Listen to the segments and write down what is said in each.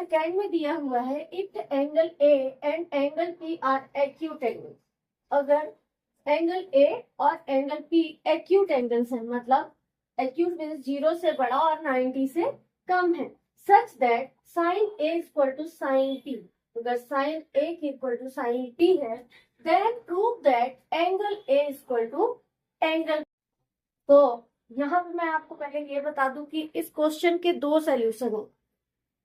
Second में दिया हुआ है if angle A and angle P R acute angle. अगर एंगल ए और एंगल पी एक्यूट एंगल्स है, मतलब एक्यूट मीन्स 0 से बड़ा और 90 से कम है, such that sine A equal to sine T. अगर sine A equal to sine T है, then prove that angle A equal to angle. तो यहाँ पे मैं आपको पहले ये बता दूं कि इस क्वेश्चन के दो सोल्यूशन है।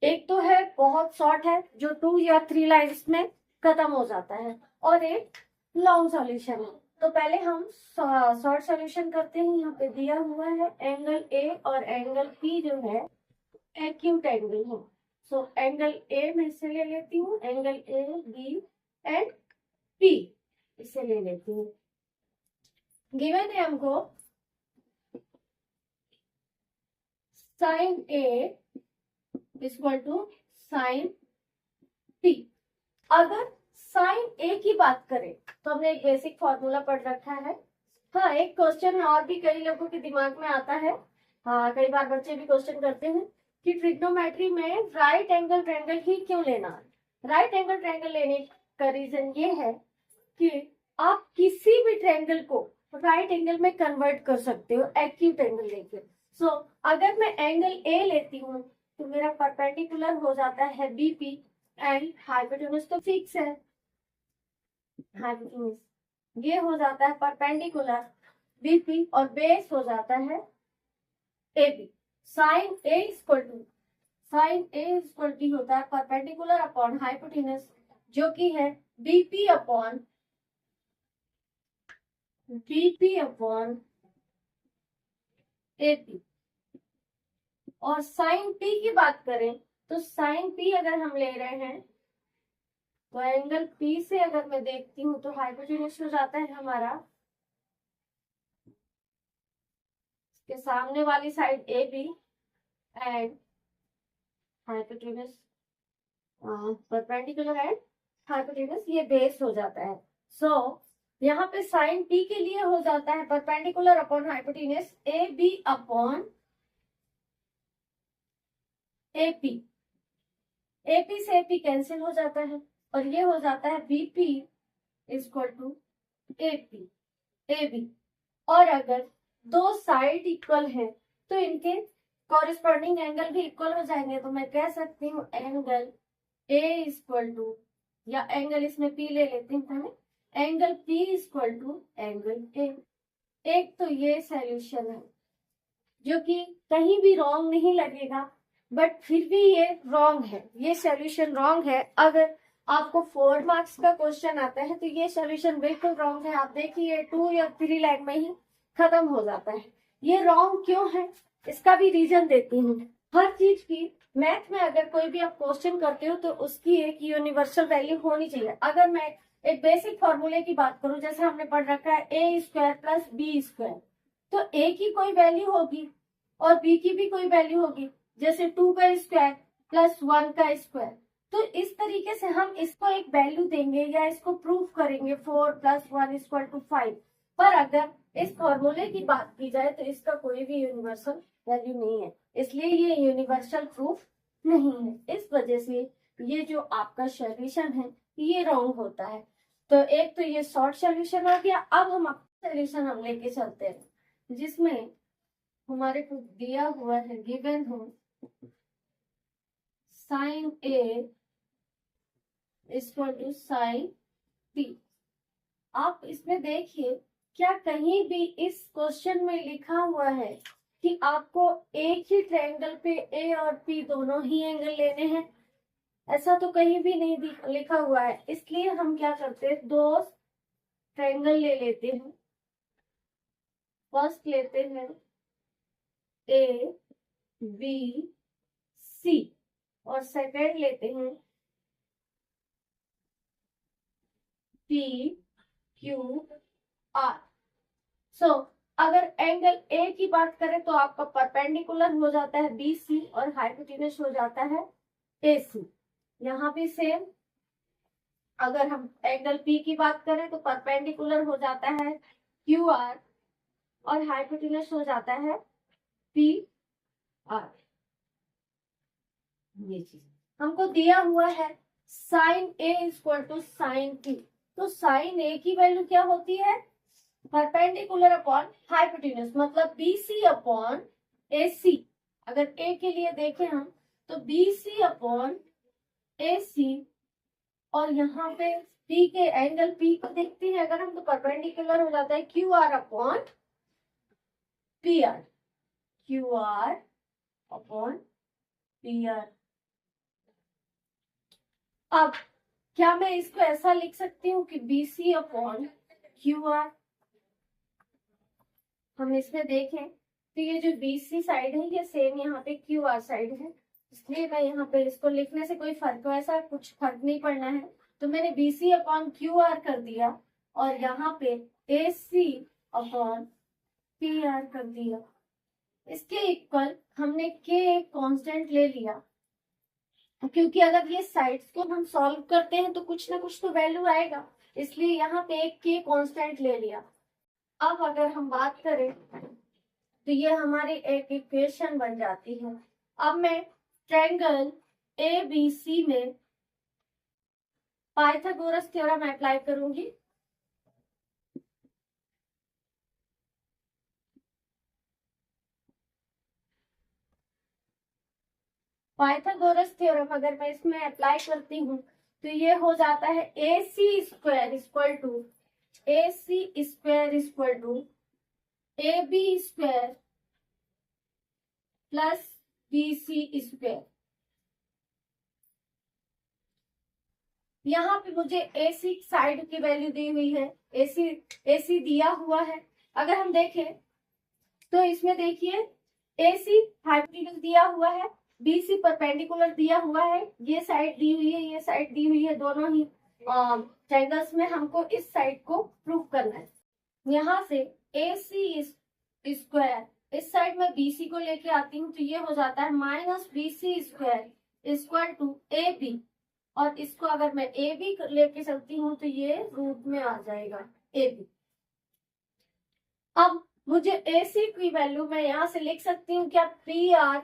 एक तो है बहुत शॉर्ट है जो 2 या 3 लाइन्स में खत्म हो जाता है, और एक लॉन्ग सॉल्यूशन है। तो पहले हम शॉर्ट सॉल्यूशन करते हैं। यहाँ पे दिया हुआ है एंगल ए और एंगल पी जो है एक्यूट एंगल है। सो एंगल ए में से ले लेती हूँ, angle A B and P इसे ले लेती हूँ। गिवन है हमको sine A equal to sine T. अगर साइन ए की बात करें तो हमने एक बेसिक फॉर्मूला पढ़ रखा है। हाँ, एक क्वेश्चन और भी कई लोगों के दिमाग में आता है, हाँ कई बार बच्चे भी क्वेश्चन करते हैं कि ट्रिग्नोमेट्री में राइट एंगल ट्रायंगल ही क्यों लेना है। राइट एंगल ट्रायंगल लेने का रीजन ये है कि आप किसी भी ट्रायंगल को राइट एंगल में कन्वर्ट कर सकते हो एक्यूट एंगल लेके। सो अगर मैं एंगल ए लेती हूँ तो मेरा परपेंडिकुलर हो जाता है बीपी एंड हाइपोटेन्यूज तो फिक्स है, हाइपोटेन्यूज ये हो जाता है परपेंडिकुलर बीपी और बेस हो जाता है AB. Sine A equal to होता है परपेंडिकुलर अपॉन हाइपोटेन्यूज जो कि है बीपी अपॉन एपी। और साइन पी की बात करें तो साइन पी अगर हम ले रहे हैं तो एंगल पी से अगर मैं देखती हूँ तो हाइपोटेन्यूज हो जाता है हमारा के सामने वाली side A B and hypotenuse perpendicular and hypotenuse ये बेस हो जाता है। सो यहाँ पे साइन पी के लिए हो जाता है perpendicular upon hypotenuse A B upon AP. AP से एपी कैंसिल हो जाता है और ये हो जाता है BP equal to AP AB. और अगर दो साइड इक्वल है तो इनके कॉरेस्पॉन्डिंग एंगल भी इक्वल हो जाएंगे। तो मैं कह सकती हूँ एंगल ए इक्वल टू, या एंगल इसमें पी ले लेती हूँ, angle P equal to angle A. एक तो ये सॉल्यूशन है जो कि कहीं भी रॉन्ग नहीं लगेगा, बट फिर भी ये रॉन्ग है, ये सॉल्यूशन रॉन्ग है। अगर आपको 4 मार्क्स का क्वेश्चन आता है तो ये सॉल्यूशन बिल्कुल रॉन्ग है। आप देखिए 2 या 3 लाइन में ही खत्म हो जाता है। ये रॉन्ग क्यों है इसका भी रीजन देती हूँ। हर चीज की मैथ में अगर कोई भी आप क्वेश्चन करते हो तो उसकी एक यूनिवर्सल वैल्यू होनी चाहिए। अगर मैं एक बेसिक फॉर्मूले की बात करूं, जैसे हमने पढ़ रखा है ए स्क्वायर प्लस बी स्क्वायर, तो ए की कोई वैल्यू होगी और बी की भी कोई वैल्यू होगी, जैसे 2 का स्क्वायर प्लस 1 का स्क्वायर। तो इस तरीके से हम इसको एक वैल्यू देंगे या इसको प्रूव करेंगे 4 + 1 = 5। पर अगर इस फॉर्मूले की बात की जाए तो इसका कोई भी यूनिवर्सल वैल्यू नहीं है, इसलिए ये यूनिवर्सल प्रूफ नहीं है। इस वजह से ये जो आपका सॉल्यूशन है ये रॉन्ग होता है। तो एक तो ये शॉर्ट सॉल्यूशन हो गया। अब हम सॉल्यूशन हम लेके चलते हैं जिसमें हमारे को दिया हुआ है, गिवन हो sine A equal to sine P. आप इसमें देखिए क्या कहीं भी इस क्वेश्चन में लिखा हुआ है कि आपको एक ही ट्रायंगल पे ए और पी दोनों ही एंगल लेने हैं? ऐसा तो कहीं भी नहीं लिखा हुआ है। इसलिए हम क्या करते हैं, दो ट्रायंगल ले लेते हैं। फर्स्ट लेते हैं ए बी सी और सेकेंड लेते हैं पी क्यू आर। सो अगर एंगल ए की बात करें तो आपका परपेंडिकुलर हो जाता है बी सी और हाइपोटेन्यूज हो जाता है ए सी। यहाँ भी सेम, अगर हम एंगल पी की बात करें तो परपेंडिकुलर हो जाता है क्यू आर और हाइपोटेन्यूज हो जाता है पी आर। ये चीज हमको दिया हुआ है sine A equal to sine B. तो साइन ए की वैल्यू क्या होती है? परपेंडिकुलर अपॉन हाइपोटेन्यूज, मतलब BC अपॉन AC। अगर A के लिए देखें हम तो BC अपॉन AC, और यहाँ पे P के एंगल P को देखते हैं अगर हम तो परपेंडिकुलर हो जाता है QR upon PR, QR upon PR। अब क्या मैं इसको ऐसा लिख सकती हूँ कि BC अपॉन QR? हम इसमें देखें तो ये जो BC साइड है ये सेम यहाँ पे QR साइड है, इसलिए मैं यहाँ पे इसको लिखने से कोई फर्क ऐसा कुछ फर्क नहीं पड़ना है। तो मैंने BC अपॉन QR कर दिया और यहाँ पे AC अपॉन PR कर दिया। इसके इक्वल हमने K एक कांस्टेंट ले लिया, क्योंकि अगर ये साइड्स को हम सॉल्व करते हैं तो कुछ ना कुछ तो वैल्यू आएगा, इसलिए यहाँ पे एक K कांस्टेंट ले लिया। अब अगर हम बात करें तो ये हमारी एक इक्वेशन बन जाती है। अब मैं ट्रायंगल ABC में पाइथागोरस थ्योरम अप्लाई करूंगी। पाइथागोरस थ्योरम अगर मैं इसमें अप्लाई करती हूँ तो ये हो जाता है AC square equal to AB square plus BC square. यहाँ पे मुझे AC साइड की वैल्यू दी हुई है, AC दिया हुआ है। अगर हम देखें तो इसमें देखिए AC हाइपोटेन्यूज दिया हुआ है, BC परपेंडिकुलर दिया हुआ है, ये साइड दी हुई है, ये साइड दी हुई है, दोनों ही ट्रायंगल्स में हमको इस साइड को प्रूव करना है। यहाँ से AC स्क्वायर इस साइड में BC को लेके आती हूँ तो ये हो जाता है minus BC square equal to AB, और इसको अगर मैं AB लेके चलती हूँ तो ये रूट में आ जाएगा AB। अब मुझे AC की वैल्यू मैं यहाँ से लिख सकती हूँ क्या? PR।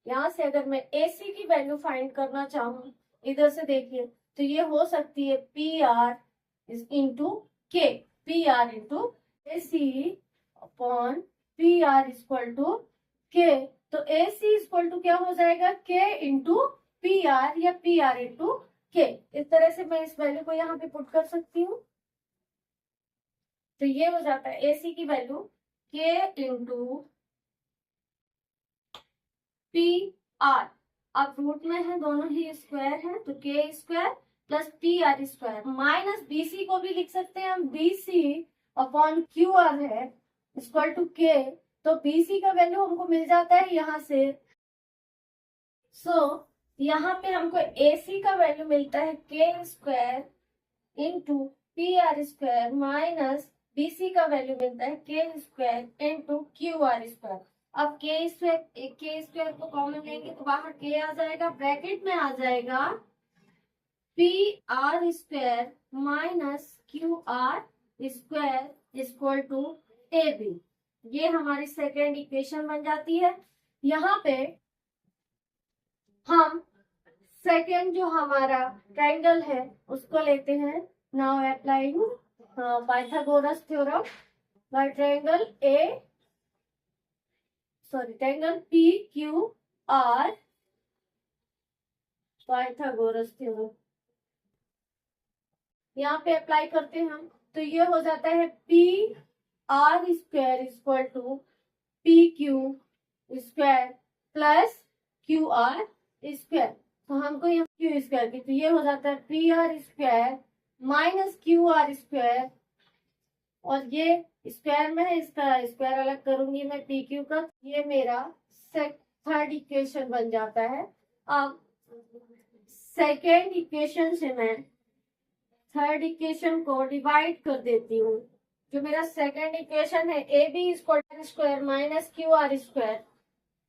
यहाँ से अगर मैं AC की वैल्यू फाइंड करना चाहूँ इधर से देखिए तो ये हो सकती है PR into K, PR into AC upon PR equal to K। तो AC इक्वल टू क्या हो जाएगा? K इंटू PR या PR इंटू K। इस तरह से मैं इस वैल्यू को यहाँ पे पुट कर सकती हूँ। तो ये हो जाता है AC की वैल्यू K इंटू PR। अब रूट में है, दोनों ही स्क्वायर है, तो K square plus PR square minus BC को भी लिख सकते हैं हम, BC अपॉन QR है इक्वल टू K। तो BC का वैल्यू हमको मिल जाता है यहाँ से। यहाँ पे हमको AC का वैल्यू मिलता है K square into PR square minus BC का वैल्यू मिलता है K square into QR square. अब K स्क्वायर को कॉमन लेंगे तो बाहर K आ जाएगा, ब्रैकेट में आ जाएगा PR square minus QR square equal to AB। ये हमारी सेकेंड इक्वेशन बन जाती है। यहाँ पे हम सेकेंड जो हमारा ट्रायंगल है उसको लेते हैं। Now applying Pythagoras theorem by triangle triangle PQR, Pythagoras theorem यहाँ पे अप्लाई करते हैं हम तो ये हो जाता है PR square equal to PQ square plus QR square. तो हमको यहाँ Q स्क्वायर की, तो ये हो जाता है PR square minus QR square, और ये स्क्वायर में है, इसका स्क्वायर अलग करूंगी मैं PQ का। ये मेरा थर्ड इक्वेशन बन जाता है। अब सेकेंड इक्वेशन से मैं थर्ड इक्वेशन को डिवाइड कर देती हूँ। जो मेरा सेकेंड इक्वेशन है AB square minus QR square,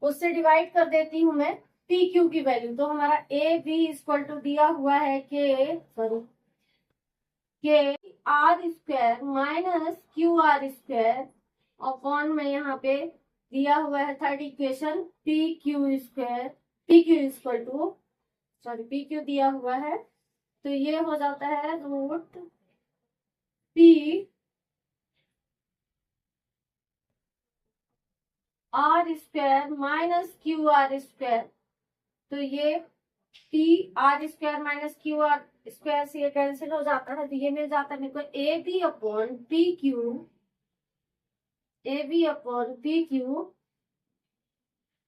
उससे डिवाइड कर देती हूँ मैं PQ की वैल्यू। तो हमारा AB इक्वल टू दिया हुआ है KR square minus QR square upon में यहाँ पे दिया हुआ है third equation PQ equal to sorry P Q दिया हुआ है, तो ये हो जाता है root P R square minus Q R square. तो ये P R square minus Q R square से ये कैंसिल हो जाता है, तो ये मिल जाता है मेरे को A B upon P Q, A B upon P Q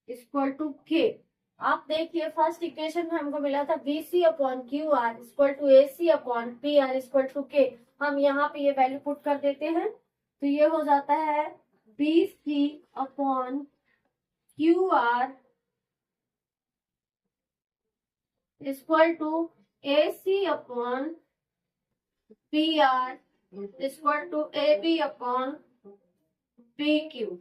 equal to K. आप देखिए फर्स्ट इक्वेशन में हमको मिला था B C upon Q R equal to A C upon P R equal to K. हम यहाँ पे ये वैल्यू पुट कर देते हैं, तो ये हो जाता है B C upon Q R equal to A C upon P R equal to A B upon P Q.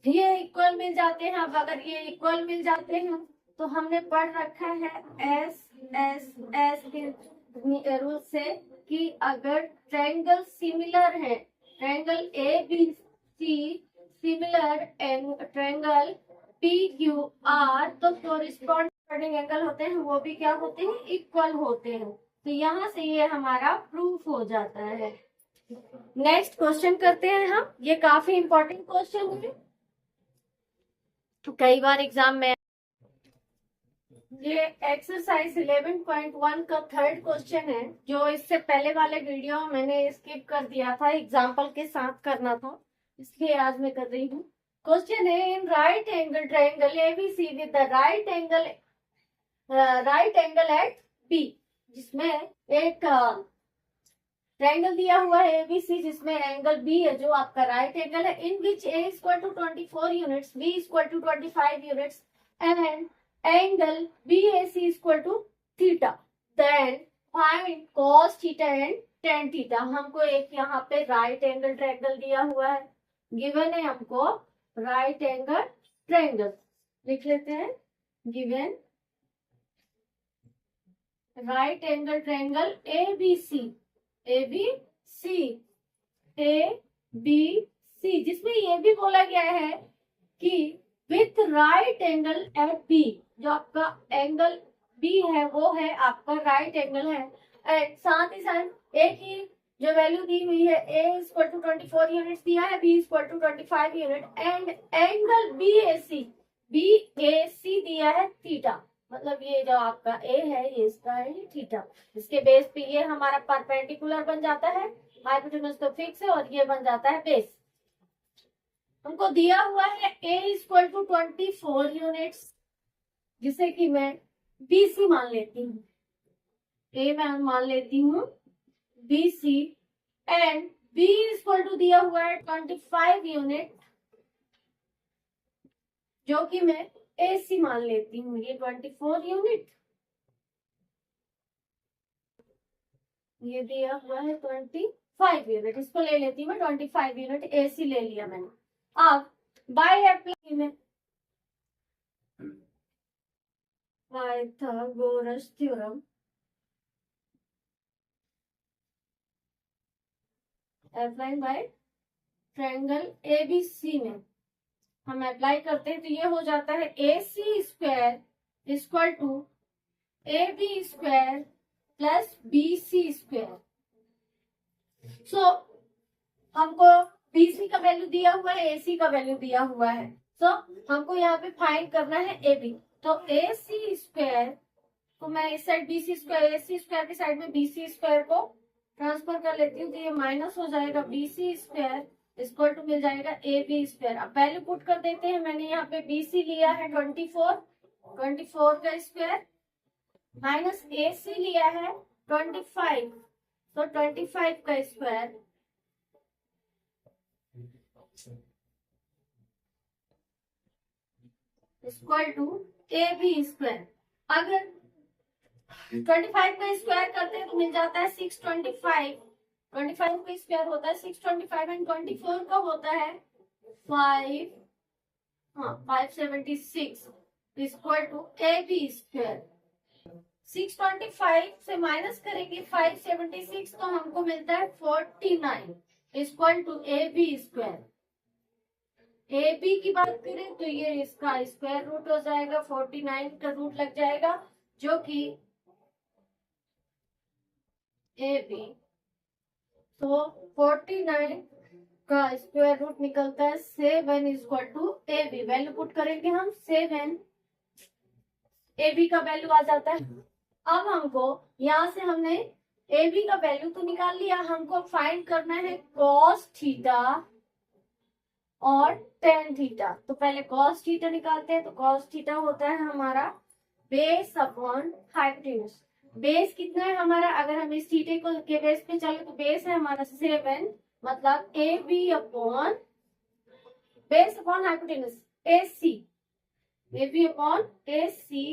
ये इक्वल मिल जाते हैं। अब अगर ये इक्वल मिल जाते हैं तो हमने पढ़ रखा है एस एस एस के रूल से कि अगर ट्रायंगल सिमिलर है, triangle A B C similar triangle P Q R, तो कोरिस्पॉन्डिंग एंगल होते हैं वो भी क्या होते हैं, इक्वल होते हैं। तो यहाँ से ये हमारा प्रूफ हो जाता है। नेक्स्ट क्वेश्चन करते हैं हम। ये काफी इंपॉर्टेंट क्वेश्चन है, तो कई बार एग्जाम में ये एक्सरसाइज 11.1 का थर्ड क्वेश्चन है, जो इससे पहले वाले वीडियो में मैंने स्किप कर दिया था, एग्जाम्पल के साथ करना था, इसलिए आज मैं कर रही हूँ। क्वेश्चन है in right angle triangle ABC with the right angle at B, जिसमें एक ट्रायंगल दिया हुआ है एबीसी जिसमें एंगल बी है जो आपका राइट एंगल है, in which A equal to 24 units, B equal to 25 units and angle BAC equal to theta, then find cos theta and tan theta. हमको एक यहाँ पे राइट एंगल ट्रायंगल दिया हुआ है, गिवन है हमको राइट एंगल ट्रायंगल, लिख लेते हैं given right angle triangle ABC, A B C, जिसमें ये भी बोला गया है कि with right angle at B, जो आपका एंगल बी है वो है आपका राइट एंगल है, एंड साथ ही साथ एक ही जो वैल्यू दी हुई है ए इक्वल टू 24 यूनिट्स दिया है, B equal to 25 unit and angle B A C दिया है थीटा। मतलब ये जो आपका ए है ये इसका है थीटा, इसके बेस पे ये हमारा परपेंडिकुलर बन जाता है, हाइपोटेनस तो फिक्स है और ये बन जाता है बेस। हमको दिया हुआ है ए इक्वल टू 24 यूनिट्स, जिसे कि मैं बीसी मान लेती हूँ, ए मैं मान लेती हूँ BC, and B equal to दिया हुआ है 25 यूनिट, जो कि मैं एसी मान लेती हूँ, ये 24 यूनिट, ये दिया हुआ है 25 यूनिट, इसको ले लेती हूँ मैं 25 यूनिट एसी ले लिया मैंने। अब बाय अप्लाई में Pythagoras theorem apply bye triangle ABC में हम अप्लाई करते हैं, तो ये हो जाता है A C square equal to A B square plus B C square. So हमको बीसी का वैल्यू दिया हुआ है, एसी का वैल्यू दिया हुआ है, सो हमको यहाँ पे फाइंड करना है ए बी। तो ए सी स्क्वायर को मैं इस side BC square, A C square की साइड में बीसी स्क्वायर को ट्रांसफर कर लेती हूँ, तो ये माइनस हो जाएगा बीसी स्क्वायर इक्वल टू मिल जाएगा ए बी स्क्वायर। अब वैल्यू पुट कर देते हैं, मैंने यहाँ पे बीसी लिया है 24 का स्क्वायर माइनस ए सी लिया है 25, तो 25 का square equal to A B square. अगर 25 का स्क्वायर करते हैं तो मिल जाता है 625, 25 का स्क्वायर होता है 625 एंड 24 का होता है 576 equal to A B square. 625 से माइनस करेंगे 576 तो हमको मिलता है 49 equal to A B square. A B की बात करें तो ये इसका स्क्वायर रूट हो जाएगा, 49 का रूट लग जाएगा, जो कि ए बी। तो 49 का स्क्वायर रूट निकलता है 7 equal to A B. Value put करेंगे हम 7, ए बी का वैल्यू आ जाता है। अब हमको यहाँ से हमने ए बी का वैल्यू तो निकाल लिया, हमको फाइंड करना है कॉस थीटा और टेन थीटा। तो पहले कॉस थीटा निकालते हैं। तो कॉस थीटा होता है हमारा बेस अपॉन हाइपोटेन्यूज। बेस कितना है हमारा, अगर हम इस थीटे को के बेस पे चले तो बेस है हमारा 7, मतलब A B upon base upon hypotenuse A C, A B upon A C,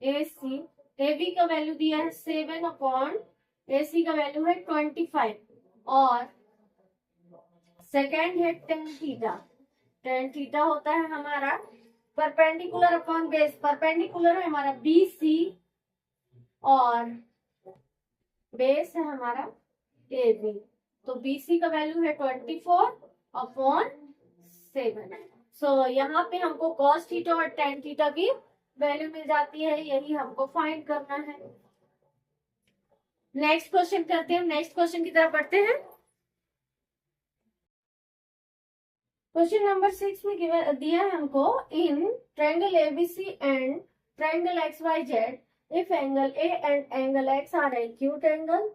A C. A B का वैल्यू दिया है 7 अपॉन ए सी का वैल्यू है 25 और सेकेंड है टेन थीटा। टेन थीटा होता है हमारा परपेंडिकुलर अपॉन बेस। परपेंडिकुलर है हमारा बी सी और बेस है हमारा ए बी। तो बी सी का वैल्यू है 24 अपॉन 7। सो यहाँ पे हमको कॉस थीटा और टेन थीटा की वैल्यू मिल जाती है, यही हमको फाइंड करना है। नेक्स्ट क्वेश्चन करते हैं, नेक्स्ट क्वेश्चन की तरफ बढ़ते हैं। क्वेश्चन नंबर 6 में दिया है हमको, in triangle ABC and triangle x Y Z, if angle A and angle X are acute angle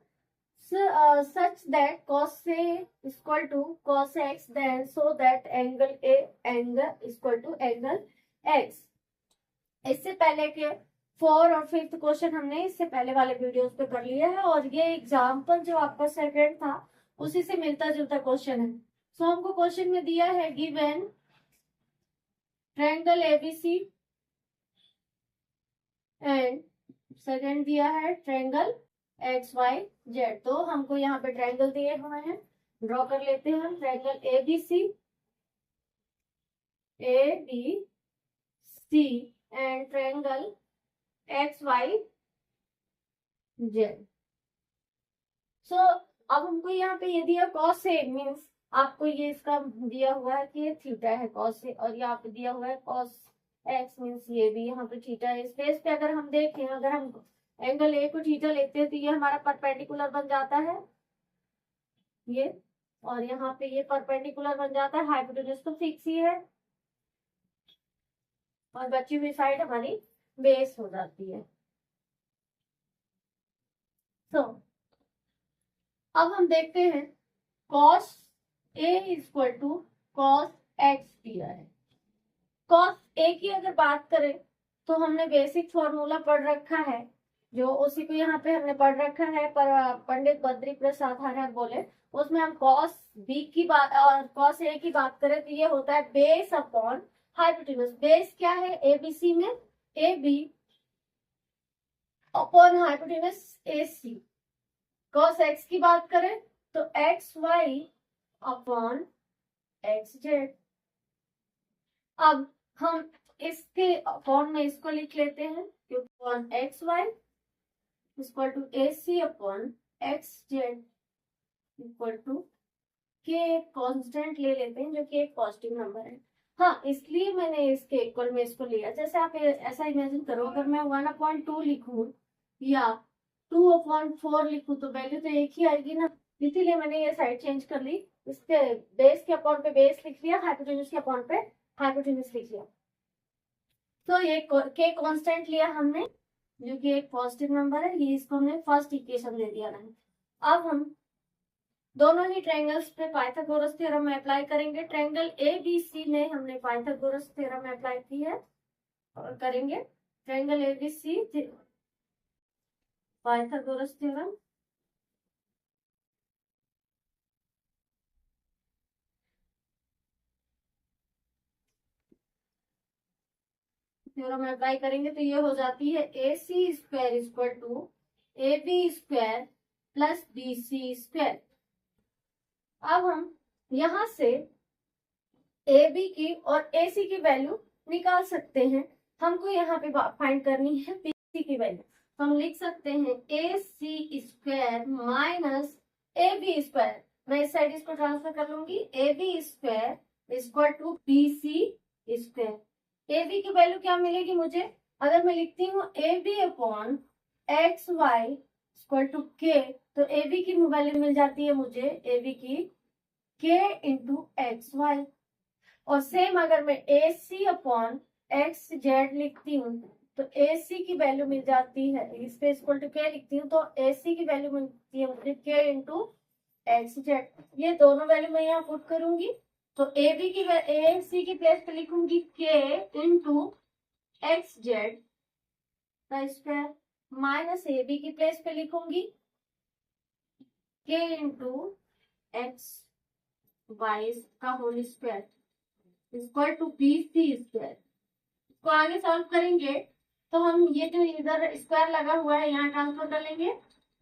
such that cos A is equal to cos X, then so that angle A angle is equal to angle X। इससे पहले के 4 और 5th question हमने इससे पहले वाले videos पे कर लिया है और ये एग्जाम्पल जो आपका सेकंड था उसी से मिलता जुलता क्वेश्चन है। सो हमको क्वेश्चन में दिया है given triangle ABC and second दिया है ट्रायंगल एक्स वाई जेड। तो हमको यहाँ पे ट्रायंगल दिए हुए हैं, ड्रॉ कर लेते हैं हम। Triangle A B C and triangle x Y Z. So अब हमको यहाँ पे ये दिया कॉस ए, मीन्स आपको ये इसका दिया हुआ है कि ये थीटा है कॉस ए, और यहाँ पे दिया हुआ है कॉस एक्स, मीन्स ये भी यहाँ पे थीटा है। इस बेस पे अगर हम देखें, अगर हम एंगल ए को थीटा लेते हैं तो ये हमारा परपेंडिकुलर बन जाता है ये, और यहाँ पे ये परपेंडिकुलर बन जाता है, हाइपोटेन्यूज तो फिक्स ही है और बची हुई साइड हमारी बेस हो जाती है। तो अब हम देखते हैं cos A equal to cos X दिया है। cos A की अगर बात करें तो हमने बेसिक फॉर्मूला पढ़ रखा है, जो उसी को यहाँ पे हमने पढ़ रखा है, पर पंडित बद्री प्रसाद हरहर बोले उसमें हम cos B की बात और cos A की बात करें तो ये होता है बेस अपॉन हाइपोटेन्यूज। बेस क्या है ABC में, AB upon hypotenuse AC। cos X की बात करें तो X Y upon x Z. अब हम इसके अपॉन में इसको लिख लेते हैं, क्योंकि upon X Y equal to A C upon x Z equal to K constant ले लेते हैं जो कि एक पॉजिटिव नंबर है। हाँ, इसलिए मैंने इसके इक्वल में इसको लिया। जैसे आप ऐसा इमेजिन करो, अगर मैं 1/2 लिखूं या 2/4 लिखूं तो वैल्यू तो एक ही आएगी ना, इसीलिए मैंने ये साइड चेंज कर ली। इसके बेस के अपॉन पे बेस लिख लिया, हाइपोटेन्यूज के अपॉन पे हाइपोटेन्यूज लिख लिया। तो ये के कांस्टेंट लिया हमने जो कि एक पॉजिटिव नंबर है, ये इसको हमने फर्स्ट इक्वेशन दे दिया ना। अब हम दोनों ही ट्रायंगल्स पे पाइथागोरस थ्योरम अप्लाई करेंगे। ट्रायंगल ए बी सी में हमने पाइथागोरस थ्योरम अप्लाई की है और करेंगे triangle A B C Pythagoras theorem. Theorem apply करेंगे तो ये हो जाती है A C square equal to A B square plus B C square. अब हम यहां से ए बी की और ए सी की वैल्यू निकाल सकते हैं। हमको यहाँ पे फाइंड करनी है बी सी की वैल्यू, तो हम लिख सकते हैं A C square minus A B square. मैं इस साइड इसको ट्रांसफर कर लूंगी, A B square equal to B C square. A B की वैल्यू क्या मिलेगी मुझे, अगर मैं लिखती हूँ A B upon X Y equal to K, तो ए बी की वैल्यू मिल जाती है मुझे, ए बी की के इंटू एक्स वाई। और सेम अगर मैं ए सी अपॉन एक्स जेड लिखती हूँ तो ए सी की वैल्यू मिल जाती है, इस पे इक्वल टू के लिखती हूँ तो ए सी की वैल्यू मिलती है मुझे के इंटू एक्स जेड। ये दोनों वैल्यू मैं यहाँ पुट करूंगी, तो ए बी की ए सी की प्लेस पे लिखूंगी के इंटू एक्स जेड का स्क्वायर, माइनस ए बी की प्लेस पे लिखूंगी के इंटू एक्स वाई का whole square equal to B C square. इसको आगे सॉल्व करेंगे तो हम ये जो इधर स्क्वायर लगा हुआ है यहाँ ट्रांसफर कर लेंगे,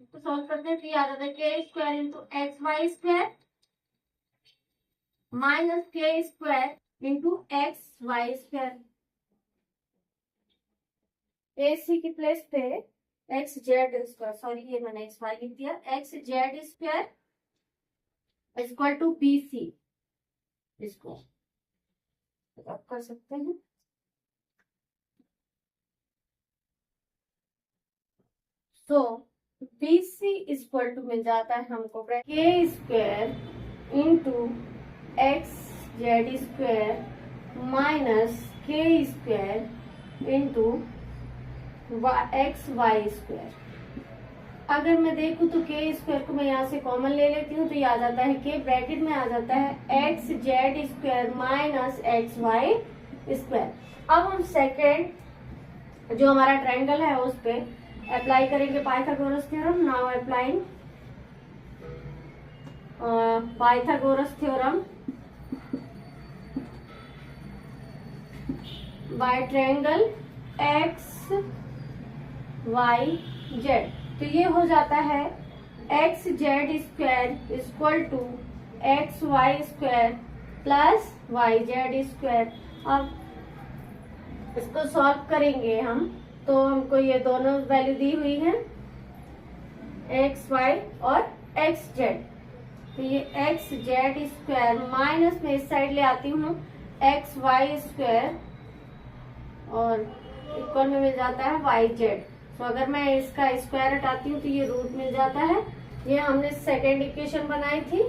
तो सॉल्व करते हैं तो ये आ जाता है K square into x Y square minus के square into x Y square. A C की प्लेस पे एक्स जेड स्क्वायर, सॉरी ये मैंने एक्स वाई लिख दिया, x Z square equal to B c, इसको आप कर सकते हैं। तो बी सी इक्वल टू मिल जाता है हमको k square into x Z square minus के square into x Y square. अगर मैं देखूं तो के स्क्वायर को मैं यहाँ से कॉमन ले लेती हूँ तो ये आ जाता है के ब्रैकेट में आ जाता है X Z square minus x Y square. अब हम सेकेंड जो हमारा ट्रायंगल है उस पे अप्लाई करेंगे Pythagoras theorem. Now applying Pythagoras theorem by triangle x Y Z. तो ये हो जाता है X Z square equal to X Y square plus Y Z square. अब इसको सॉल्व करेंगे हम तो हमको ये दोनों वैल्यू दी हुई है एक्स वाई और एक्स जेड। तो ये एक्स जेड स्क्वायर माइनस में इस साइड ले आती हूँ एक्स वाई स्क्वायर और इक्वल में मिल जाता है वाई जेड। तो अगर मैं इसका स्क्वायर हटाती हूँ तो ये रूट मिल जाता है। ये हमने सेकेंड इक्वेशन बनाई थी,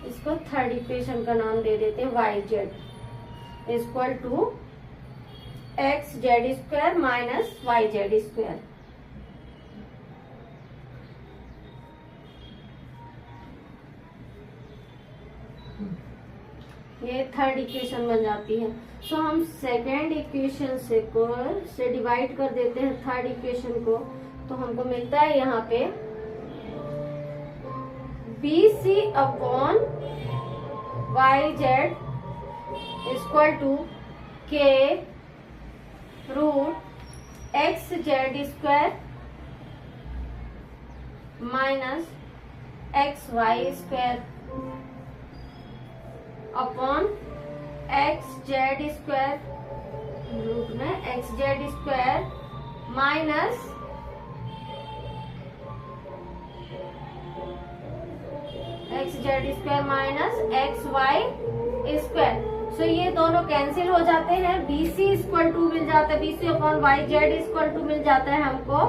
इसको थर्ड इक्वेशन का नाम दे देते हैं Y Z equal to X Z square minus Y Z square. ये थर्ड इक्वेशन बन जाती है। सो हम सेकेंड इक्वेशन से डिवाइड कर देते हैं थर्ड इक्वेशन को, तो हमको मिलता है यहाँ पे b C upon Y Z equal to k root x Z square minus x Y square upon x Z square root में x Z square minus x Z square minus x Y square. So ये दोनों cancel हो जाते हैं, b c equal to मिल जाता है, B C upon Y Z equal to मिल जाता है हमको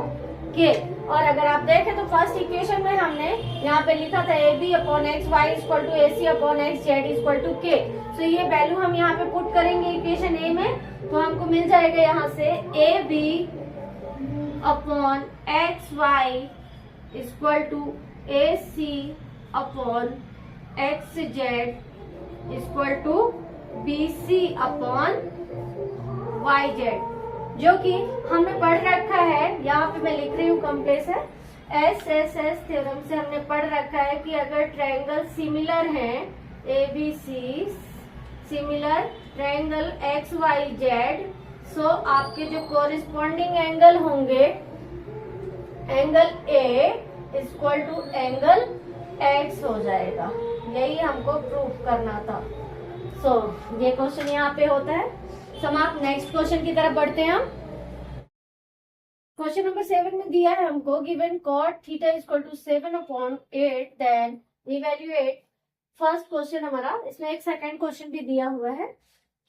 के। और अगर आप देखें तो फर्स्ट इक्वेशन में हमने यहाँ पे लिखा था A B upon X Y equal to A C upon x Z equal to K. So ये वैल्यू हम यहाँ पे पुट करेंगे इक्वेशन ए में, तो हमको मिल जाएगा यहाँ से A B upon X Y equal to A C upon x Z equal to B C upon Y Z, जो कि हमने पढ़ रखा है। यहाँ पे मैं लिख रही हूँ कंप्लेस है, एस एस एस थ्योरम से हमने पढ़ रखा है कि अगर ट्रायंगल सिमिलर हैं A B C, similar triangle x Y Z, so आपके जो कोरिस्पॉन्डिंग एंगल होंगे angle A equal to angle x हो जाएगा। यही हमको प्रूफ करना था। सो ये क्वेश्चन यहाँ पे होता है। हम आप नेक्स्ट क्वेश्चन की तरफ बढ़ते हैं। हम क्वेश्चन नंबर 7 में दिया है हमको given cot theta equal to 7/8, then evaluate first question हमारा, इसमें एक सेकंड क्वेश्चन भी दिया हुआ है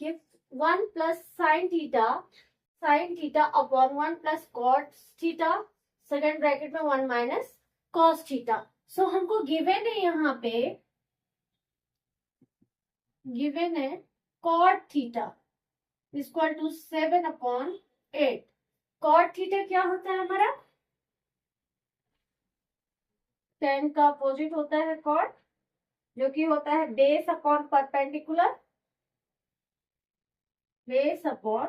कि 1 plus sine theta upon 1 plus cos theta, second bracket में 1 माइनस कॉस थीटा। सो हमको गिवन है, यहाँ पे गिवन है cot theta equal to 7 upon 8। Cot theta क्या होता है हमारा, tan का अपोजिट होता है कॉट, जो कि होता है base upon perpendicular, base upon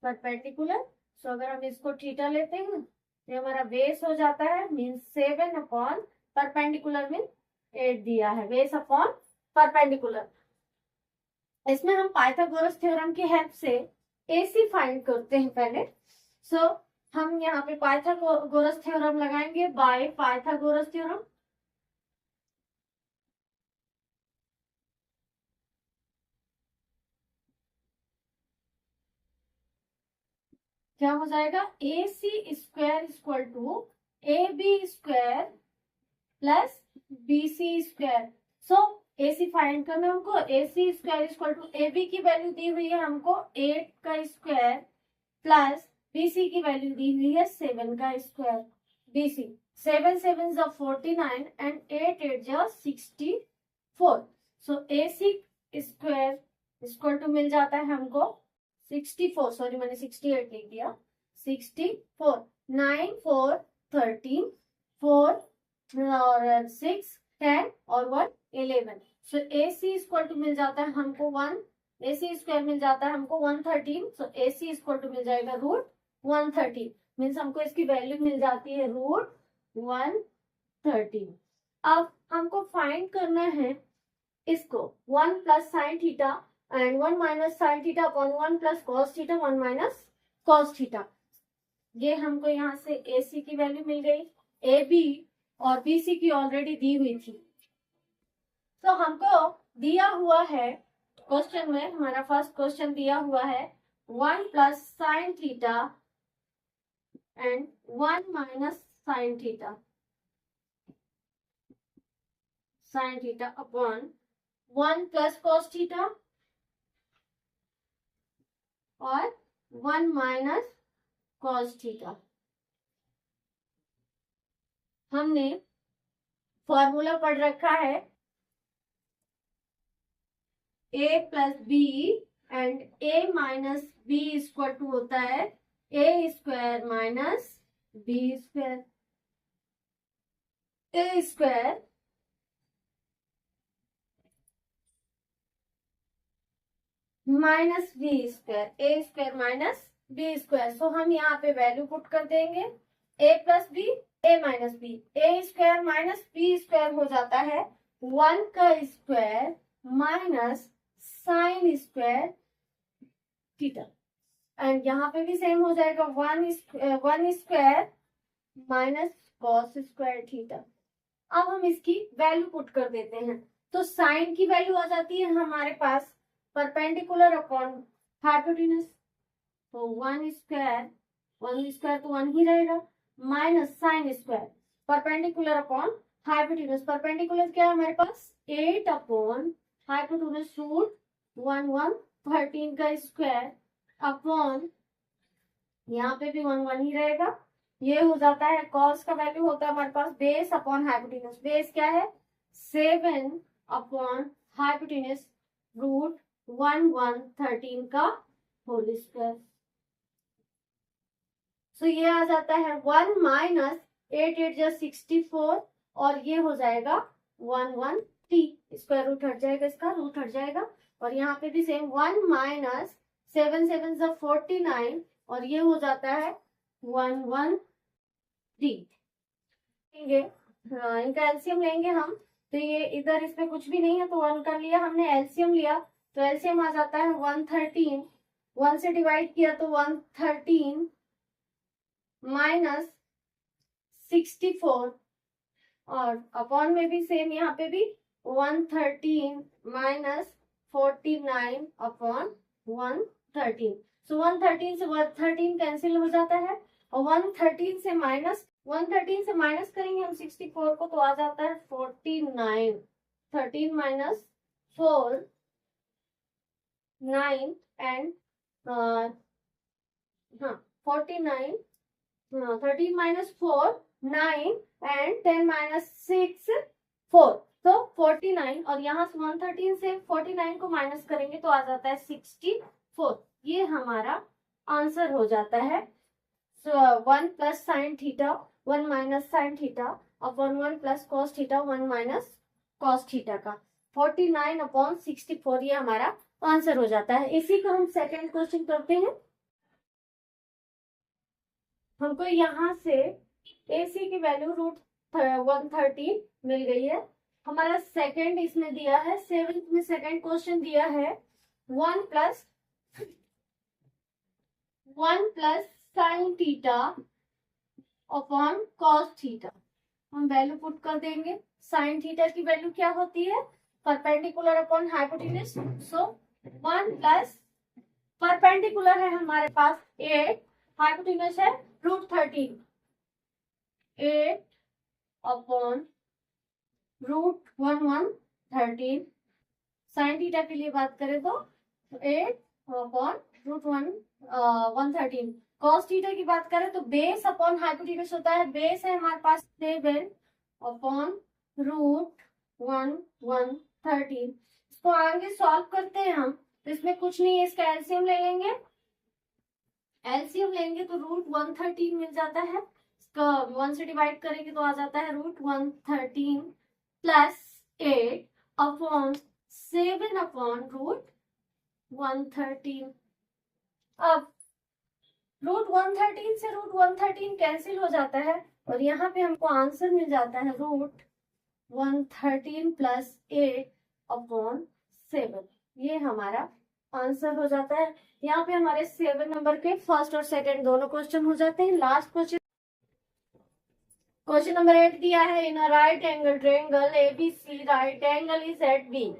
perpendicular. So अगर हम इसको थीटा लेते हैं तो हमारा बेस हो जाता है, मीन 7 अपॉन परपेंडिकुलर मीन 8 दिया है, बेस अपॉन परपेंडिकुलर। इसमें हम पाइथागोरस थ्योरम की हेल्प से AC फाइंड करते हैं पहले। सो हम यहाँ पे पाइथागोरस थ्योरम लगाएंगे, बाय पाइथागोरस थ्योरम। क्या हो जाएगा, AC square equal to AB square plus BC square. So AC find करना हमको, AC square equal to AB की वैल्यू दी हुई है हमको 8 का स्क्वायर प्लस BC की वैल्यू दी हुई है 7 का स्क्वायर। BC 7 7 जा 49 एंड 8 8 जा 64। सो AC स्क्वायर इक्वल टू मिल जाता है हमको 64, सॉरी मैंने 68 लिख दिया, 64। 9 4 13, 4 और 6 10 और 1 11। सो AC इक्वल टू मिल जाता है हमको 1, AC स्क्वायर मिल जाता है हमको 113। सो AC इक्वल टू मिल जाएगा रूट 113, मीन्स हमको इसकी वैल्यू मिल जाती है रूट 113। अब हमको फाइंड करना है इसको 1 plus sine theta and 1 minus sine theta upon 1 plus cos theta 1 minus cos theta. ये हमको यहाँ से AC की वैल्यू मिल गई, AB और BC की ऑलरेडी दी हुई थी। तो हमको दिया हुआ है क्वेश्चन में, हमारा फर्स्ट क्वेश्चन दिया हुआ है 1 plus sine theta and 1 minus sine theta upon 1 plus cos theta और 1 माइनस कॉस थीटा। हमने फॉर्मूला पढ़ रखा है A plus B and A minus B equal to होता है A square minus B square. A square minus B square, A square minus B square. So हम यहाँ पे वैल्यू पुट कर देंगे, A plus B A minus B, A square minus B square हो जाता है 1 का square minus sine square theta, and यहाँ पे भी सेम हो जाएगा 1 square minus cos square theta. अब हम इसकी वैल्यू पुट कर देते हैं, तो साइन की वैल्यू आ जाती है हमारे पास परपेंडिकुलर अपॉन हाइपोटेन्यूज, तो 1 स्क्वायर तो 1 ही रहेगा, minus sine square perpendicular upon hypotenuse. Perpendicular क्या है हमारे पास 8 अपॉन हाइपोटेन्यूज रूट 13 का स्क्वायर अपॉन, यहाँ पे भी 1 ही रहेगा। ये हो जाता है कॉस का वैल्यू होता है हमारे पास बेस अपॉन हाइपोटेन्यूज। बेस क्या है 7 अपॉन हाइपोटेन्यूज रूट 13 का होल स्क्वायर। सो ये आ जाता है 1 माइनस 8 8 जा 64 और ये हो जाएगा 113, स्क्वायर रूट हट जाएगा, इसका रूट हट जाएगा। और यहाँ पे भी सेम 1 माइनस 7 7 जा 49 और ये हो जाता है 113। इनका एलसीएम लेंगे हम, तो ये इधर इसमें कुछ भी नहीं है तो 1 कर लिया हमने, एलसीएम लिया तो एलसीएम आ जाता है 113, 1 से डिवाइड किया तो 113 माइनस 64 और अपॉन में भी सेम, यहाँ पे भी 113 माइनस 49 अपॉन 113। सो 113 से 113 कैंसिल हो जाता है और 113 से माइनस करेंगे हम 64 को तो आ जाता है 49। 13 माइनस 4 9 एंड हाँ 49 13 माइनस 4 9 एंड 10 माइनस 6 4 तो 49 और यहाँ से 113 से 49 को माइनस करेंगे तो आ जाता है 64। ये हमारा आंसर हो जाता है। 1 plus sine theta 1 minus sine theta upon 1 plus cos theta 1 minus cos theta का 49 अपॉन 64 ये हमारा आंसर हो जाता है। इसी को हम सेकेंड क्वेश्चन करते हैं। हमको यहाँ से AC की वैल्यू √113 मिल गई है। हमारा सेकंड इसमें दिया है, सेवेंथ में सेकंड क्वेश्चन दिया है 1 plus sine theta upon cos theta. हम वैल्यू पुट कर देंगे। साइन थीटा की वैल्यू क्या होती है? Perpendicular upon hypotenuse. So 1 plus perpendicular है हमारे पास 8, हाइपोटेन्यूज है √13, 8 अपॉन √113। साइन थीटा के लिए बात करें तो 8 अपॉन √113। कॉस थीटा की बात करें तो बेस अपॉन हाइपोटेन्यूज होता है। बेस है हमारे पास 7 अपॉन √113। इसको आगे सॉल्व करते हैं हम। तो इसमें कुछ नहीं है, इसका एलसीएम ले लेंगे। एलसीएम लेंगे तो √113 मिल जाता है। इसका 1 से डिवाइड करेंगे तो आ जाता है √113 प्लस 8 अपॉन 7 अपॉन √113। अब √113 से √113 कैंसिल हो जाता है और यहाँ पे हमको आंसर मिल जाता है √113 प्लस 8 अपॉन 7। ये हमारा आंसर हो जाता है। यहाँ पे हमारे 7 नंबर के फर्स्ट और सेकंड दोनों क्वेश्चन हो जाते हैं। लास्ट क्वेश्चन नंबर 8 दिया है। In a right angle triangle ABC, right angle is at B.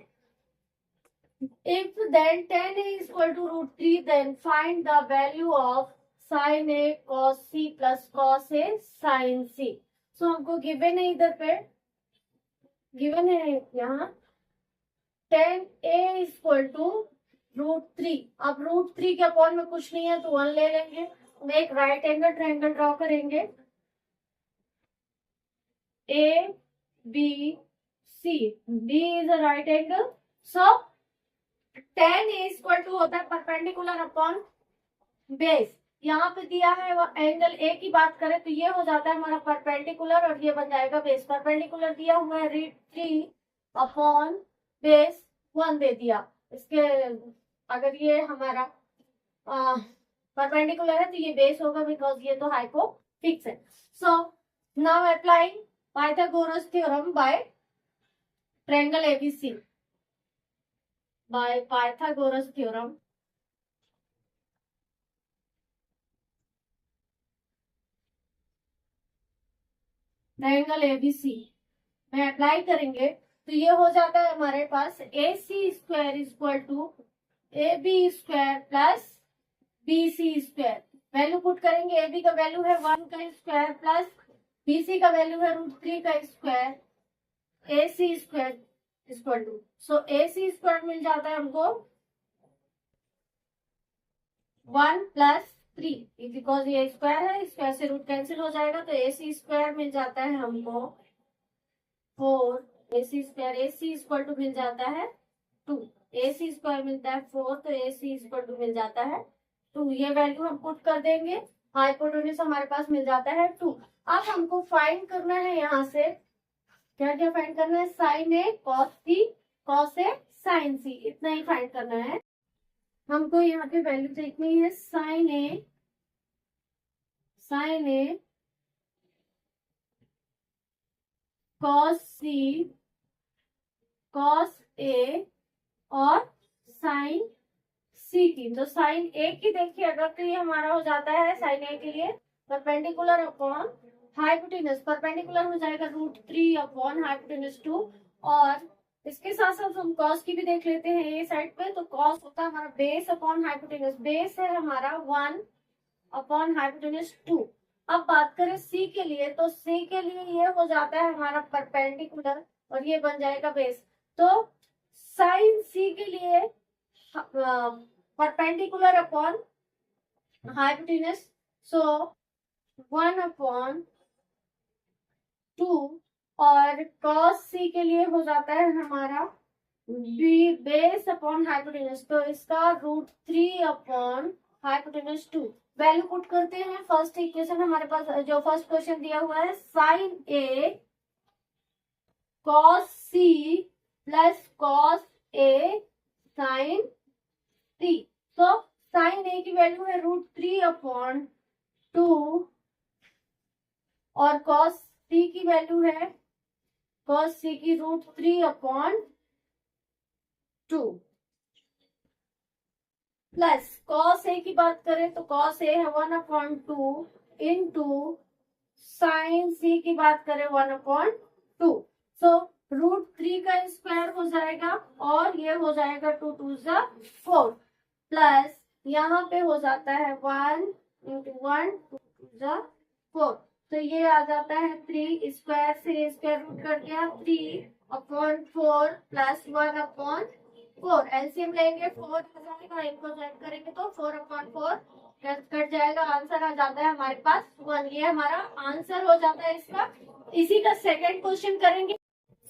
If then tan A is equal to √3, then find the value of sin A cos C plus cos A sin C. So हमको given है, इधर पे given है यहाँ tan A is equal to √3। अब √3 के upon में कुछ नहीं है तो 1 ले लेंगे। हम एक राइट एंगल ट्रायंगल ड्रॉ करेंगे ABC। B is a right angle, so tan A equal to होता है परपेंडिकुलर अपॉन बेस। यहाँ पे दिया है वो एंगल A की बात करें तो ये हो जाता है हमारा परपेंडिकुलर और ये बन जाएगा बेस। परपेंडिकुलर दिया हुआ है √3 अपॉन बेस 1 दे दिया। इसके अगर ये हमारा परपेंडिकुलर है तो ये बेस होगा, बिकॉज ये तो हाइपोफिक्स है। So now applying Pythagoras theorem by triangle ABC, by Pythagoras theorem. Triangle ABC में अप्लाई करेंगे तो ये हो जाता है हमारे पास AC square equal to AB square plus BC square. Value put करेंगे। AB का वैल्यू है 1 का स्क्वायर प्लस BC का वैल्यू है √3 का square, AC square equal to, so AC square मिल जाता है हमको 1 प्लस 3, बिकॉज ये स्क्वायर है, स्क्वायर से रूट कैंसिल हो जाएगा तो AC स्क्वायर मिल जाता है हमको 4। AC square AC equal to मिल जाता है 2। AC स्क्वायर मिलता है 4 तो AC इक्वल टू मिल जाता है 2। ये वैल्यू हम पुट कर देंगे। हाइपोटेन्यूज हमारे पास मिल जाता है 2। अब हमको फाइंड करना है यहाँ से क्या क्या फाइंड करना है? Sine A cos C, cos A sin C, इतना ही फाइंड करना है हमको। यहाँ पे वैल्यू देखनी है sine A cos C cos A और साइन C की। तो साइन A की देखिए अगर तो ये हमारा हो जाता है साइन A के लिए परपेंडिकुलर अपॉन हाइपोटेन्यूज। परपेंडिकुलर हो जाएगा √3 अपॉन हाइपोटेन्यूज 2। और इसके साथ साथ हम कॉस की भी देख लेते हैं ये साइड पे। तो कॉस होता है हमारा बेस अपॉन हाइपोटेन्यूज। बेस है हमारा 1 अपॉन हाइपोटेन्यूज 2। अब बात करें C के लिए तो C के लिए ये हो जाता है हमारा परपेंडिकुलर और ये बन जाएगा बेस। तो साइन सी के लिए परपेंडिकुलर अपॉन हाइपोटेनस, सो 1/2, और कॉस सी के लिए हो जाता है हमारा बी बेस अपॉन हाइपोटेनस, तो इसका √3 हाइपोटेनस 2। वैल्यू पुट करते हैं। फर्स्ट इक्वेशन हमारे पास जो फर्स्ट क्वेश्चन दिया हुआ है, sine A cos C plus cos A sign सी। तो साइन ए की वैल्यू है √3/2 और कॉस सी की वैल्यू है कॉस सी की √3/2 प्लस कॉस ए की बात करें तो कॉस ए है 1/2 इंटू साइन सी की बात करें 1/2। सो √3 का स्क्वायर हो जाएगा और ये हो जाएगा 2 2 4 प्लस यहाँ पे हो जाता है 1 × 1 2 2 4, तो ये आ जाता है 3, स्क्वायर से स्क्वायर रूट कट गया 3/4 प्लस 1/4, एलसीएम लेंगे 4 हो जाएगा, इनको ज्वाइन करेंगे तो 4/4 कट जाएगा, आंसर आ जाता है हमारे पास 1। ये हमारा आंसर हो जाता है इसका। इसी का सेकंड क्वेश्चन करेंगे।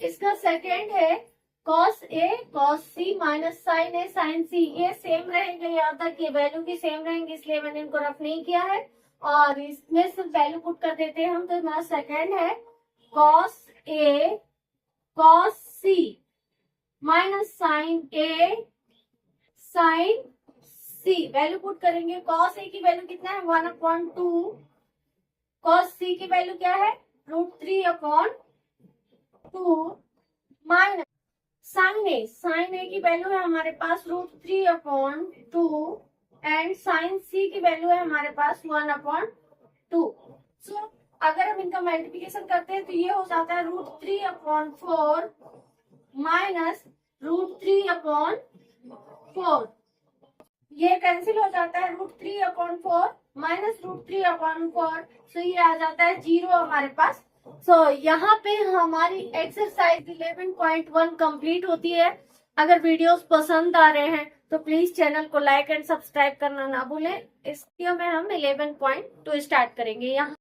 इसका सेकंड है cos A cos C minus sine A sine C, ये सेम रहेंगे, यहाँ तक ये वैल्यू भी सेम रहेंगे, इसलिए मैंने इनको रफ नहीं किया है और इसमें सिर्फ वैल्यू पुट कर देते हैं हम। तो हमारा सेकंड है cos A cos C minus sine A sine C, value put करेंगे। cos A की वैल्यू कितना है 1/2, cos C की वैल्यू क्या है √3/2 माइनस साइन ए की वैल्यू है हमारे पास √3/2 एंड साइन सी की वैल्यू है हमारे पास 1/2। सो अगर हम इनका मल्टीप्लिकेशन करते हैं तो ये हो जाता है √3/4 माइनस √3/4, ये कैंसिल हो जाता है √3/4 माइनस √3/4, सो ये आ जाता है 0 हमारे पास। सो यहाँ पे हमारी एक्सरसाइज 11.1 कंप्लीट होती है। अगर वीडियोस पसंद आ रहे हैं तो प्लीज चैनल को लाइक एंड सब्सक्राइब करना ना भूलें। इस वीडियो में हम 11.2 स्टार्ट करेंगे। यहाँ